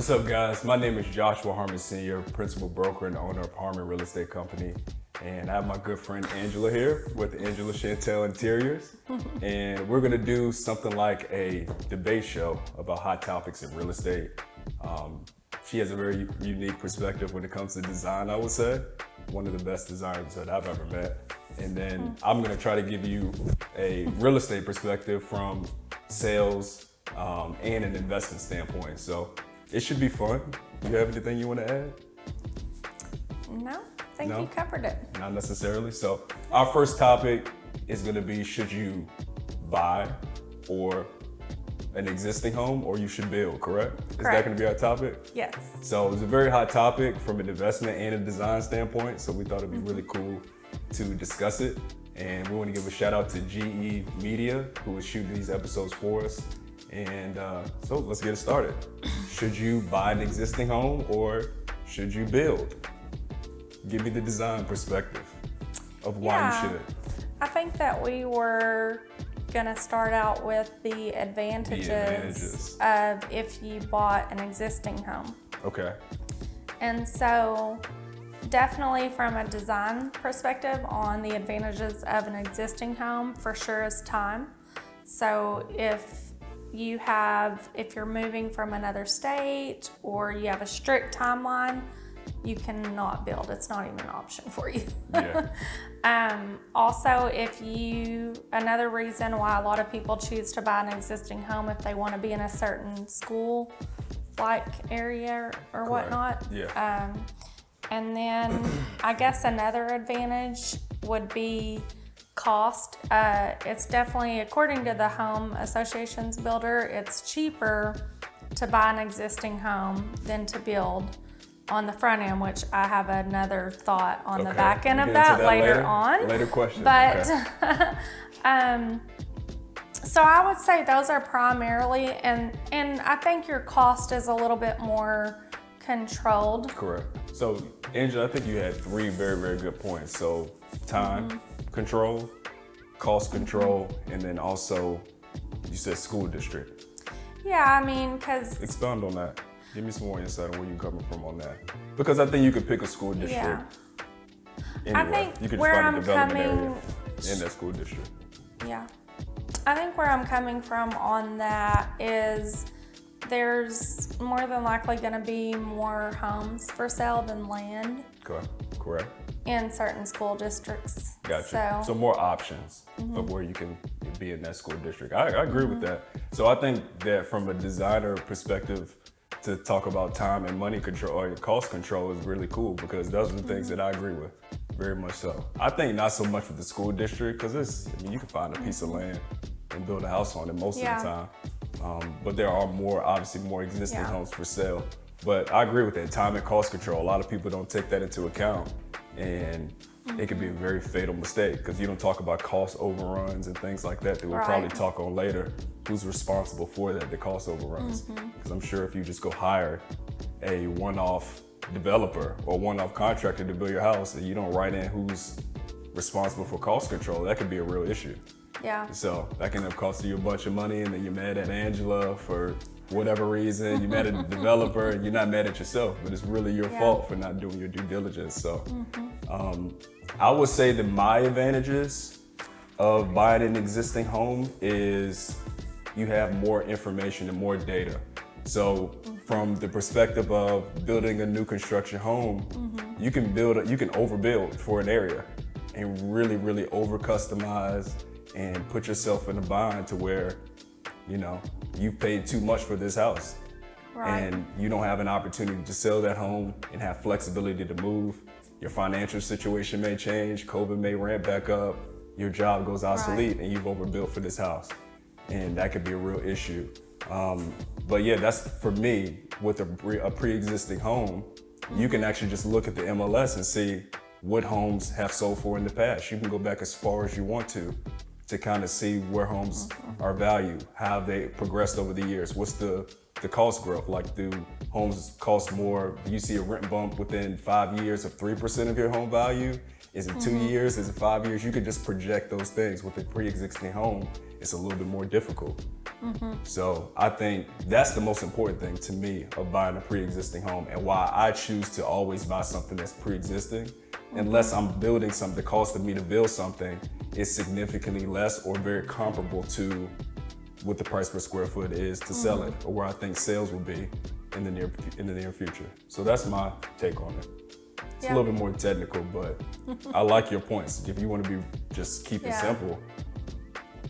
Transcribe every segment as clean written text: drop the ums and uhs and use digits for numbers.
What's up, guys? My name is Joshua Harmon Sr., principal broker and owner of Harmon Real Estate Company. And I have my good friend Angela here with Angela Chantell Interiors. And we're gonna do something like a debate show about hot topics in real estate. She has a very unique perspective when it comes to design, I would say. One of the best designers that I've ever met. And then I'm gonna try to give you a real estate perspective from sales and an investment standpoint. So it should be fun. Do you have anything you want to add? No, I think you covered it. Not necessarily. So our first topic is going to be, should you buy or an existing home, or you should build, correct? Is that going to be our topic? Yes. So it's a very hot topic from an investment and a design standpoint. So we thought it'd be really cool to discuss it. And we want to give a shout out to GE Media, who is shooting these episodes for us. And so let's get it started. Should you buy an existing home or should you build? Give me the design perspective of why you should. I think that we were gonna start out with the advantages of if you bought an existing home. Okay. And so definitely from a design perspective on the advantages of an existing home, for sure is time. So if you're moving from another state or you have a strict timeline, you cannot build. It's not even an option for you. Yeah. Also, another reason why a lot of people choose to buy an existing home if they want to be in a certain school-like area or whatnot. Yeah. And then I guess another advantage would be cost. It's definitely, according to the Home Association's builder, it's cheaper to buy an existing home than to build on the front end, which I have another thought on the back end of that later on. Later question. But so I would say those are primarily, and I think your cost is a little bit more controlled. Correct. So Angela, I think you had three very, very good points. So time control, cost control, and then also you said school district. Yeah, I mean, because... Expound on that. Give me some more insight on where you're coming from on that. Because I think you could pick a school district. Yeah. Anyway, I think you could where find a I'm development coming... area in that school district. Yeah. I think where I'm coming from on that is there's more than likely going to be more homes for sale than land. Correct. In certain school districts. Gotcha. So more options of where you can be in that school district. I agree with that. So I think that from a designer perspective, to talk about time and money control or cost control is really cool, because those are the things that I agree with, very much so. I think not so much with the school district, because you can find a piece of land and build a house on it most of the time. But there are obviously more existing homes for sale. But I agree with that, time and cost control. A lot of people don't take that into account, and it could be a very fatal mistake, because you don't talk about cost overruns and things like that we'll probably talk on later. Who's responsible for that, the cost overruns? Because I'm sure if you just go hire a one-off developer or one-off contractor to build your house and you don't write in who's responsible for cost control, that could be a real issue. Yeah. So that can end up costing you a bunch of money, and then you're mad at Angela for whatever reason. You're mad at the developer, and you're not mad at yourself, but it's really your fault for not doing your due diligence. So I would say that my advantages of buying an existing home is you have more information and more data. So from the perspective of building a new construction home, you can overbuild for an area and really, really over customize and put yourself in a bind to where, you've paid too much for this house. And you don't have an opportunity to sell that home and have flexibility to move. Your financial situation may change, COVID may ramp back up, your job goes obsolete, and you've overbuilt for this house. And that could be a real issue. But yeah, that's for me, with a pre-existing home, you can actually just look at the MLS and see what homes have sold for in the past. You can go back as far as you want to kind of see where homes are valued, how they progressed over the years. What's the cost growth? Like, do homes cost more? Do you see a rent bump within 5 years of 3% of your home value? Is it 2 years? Is it 5 years? You could just project those things. With a pre-existing home, it's a little bit more difficult. So I think that's the most important thing to me of buying a pre-existing home, and why I choose to always buy something that's pre-existing. Unless I'm building something, the cost of me to build something is significantly less or very comparable to what the price per square foot is to sell it, or where I think sales will be in the near future. So that's my take on it. It's a little bit more technical, but I like your points. If you want to just keep it simple,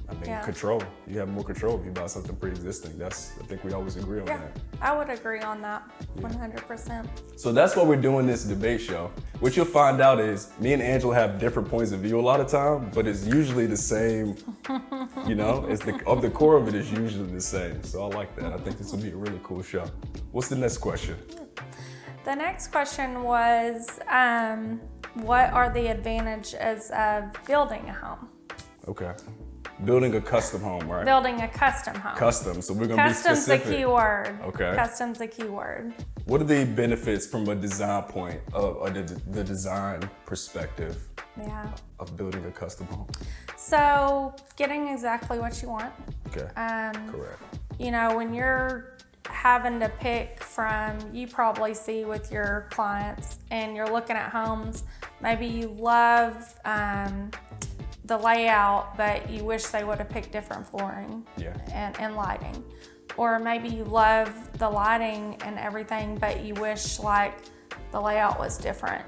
I mean, control. You have more control if you buy something pre-existing. I think we always agree on that. I would agree on that, 100%. So that's what we're doing this debate show. What you'll find out is me and Angela have different points of view a lot of time, but it's usually the same, it's the core of it is usually the same. So I like that. I think this will be a really cool show. What's the next question? The next question was, what are the advantages of building a home? Okay. Building a custom home, right? Building a custom home. Custom, so we're gonna be specific. Custom's the key word. Okay. Custom's the key word. What are the benefits from a design point, or the design perspective of building a custom home? So, getting exactly what you want. Okay, correct. When you're having to pick from, you probably see with your clients, and you're looking at homes, maybe you love the layout, but you wish they would have picked different flooring and lighting. Or maybe you love the lighting and everything, but you wish the layout was different.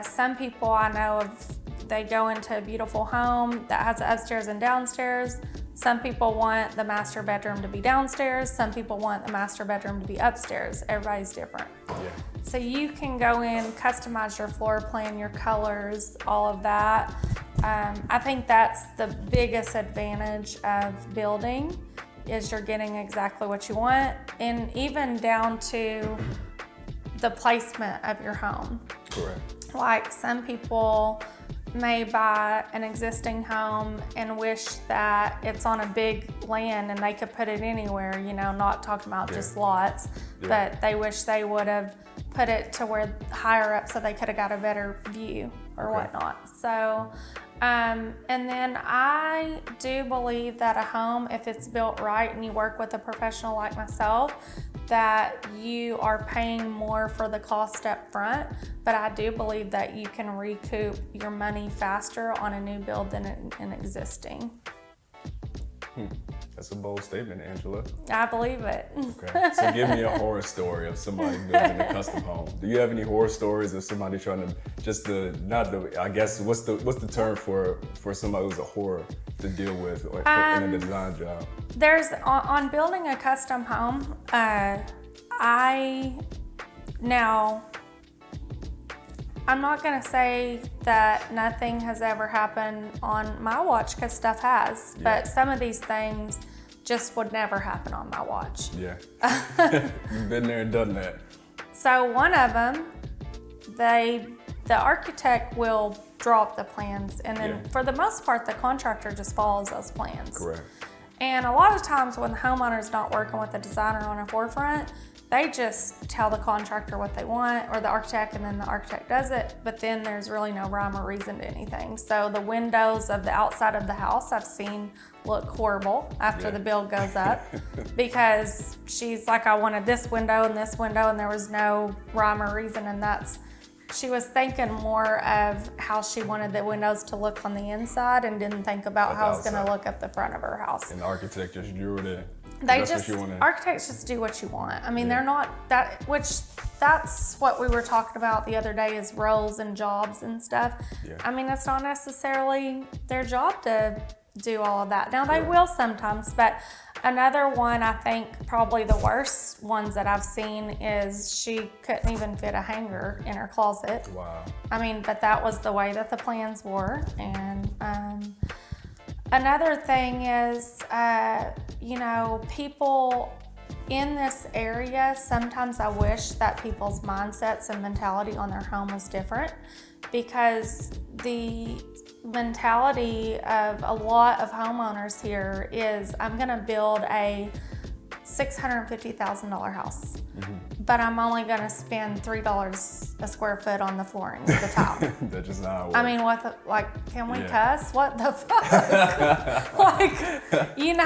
Some people I know they go into a beautiful home that has upstairs and downstairs. Some people want the master bedroom to be downstairs. Some people want the master bedroom to be upstairs. Everybody's different. So you can go in, customize your floor plan, your colors, all of that. I think that's the biggest advantage of building, is you're getting exactly what you want, and even down to the placement of your home. Correct. Like some people may buy an existing home and wish that it's on a big land and they could put it anywhere, not talking about just lots, but they wish they would have put it to where higher up so they could have got a better view or whatnot. So, and then I do believe that a home, if it's built right and you work with a professional like myself, that you are paying more for the cost up front, but I do believe that you can recoup your money faster on a new build than an existing. That's a bold statement, Angela. I believe it. Okay, so give me a horror story of somebody building a custom home. Do you have any horror stories of somebody trying to, I guess, what's the term for somebody who's a horror to deal with in a design job? There's, on building a custom home, I'm not gonna say that nothing has ever happened on my watch, because stuff has, but some of these things just would never happen on my watch. Yeah, you've been there and done that. So one of them, the architect will draw up the plans, and then for the most part, the contractor just follows those plans. Correct. And a lot of times when the homeowner's not working with the designer on a forefront, they just tell the contractor what they want, or the architect, and then the architect does it, but then there's really no rhyme or reason to anything. So the windows of the outside of the house I've seen look horrible after the build goes up, because she's like, I wanted this window, and there was no rhyme or reason, and she was thinking more of how she wanted the windows to look on the inside and didn't think about how it's gonna look at the front of her house. And the architect just drew it in. Architects just do what you want. I mean, they're not that's what we were talking about the other day, is roles and jobs and stuff. I mean, it's not necessarily their job to do all of that. Now, they will sometimes, but another one, I think probably the worst ones that I've seen, is she couldn't even fit a hanger in her closet. Wow. I mean, but that was the way that the plans were. And another thing is, people in this area, sometimes I wish that people's mindsets and mentality on their home was different, because the mentality of a lot of homeowners here is, I'm gonna build a $650,000 house, but I'm only gonna spend $3 a square foot on the flooring with the tile. That's just not how it works. I mean, what the, like, can we cuss? What the fuck? Like, you know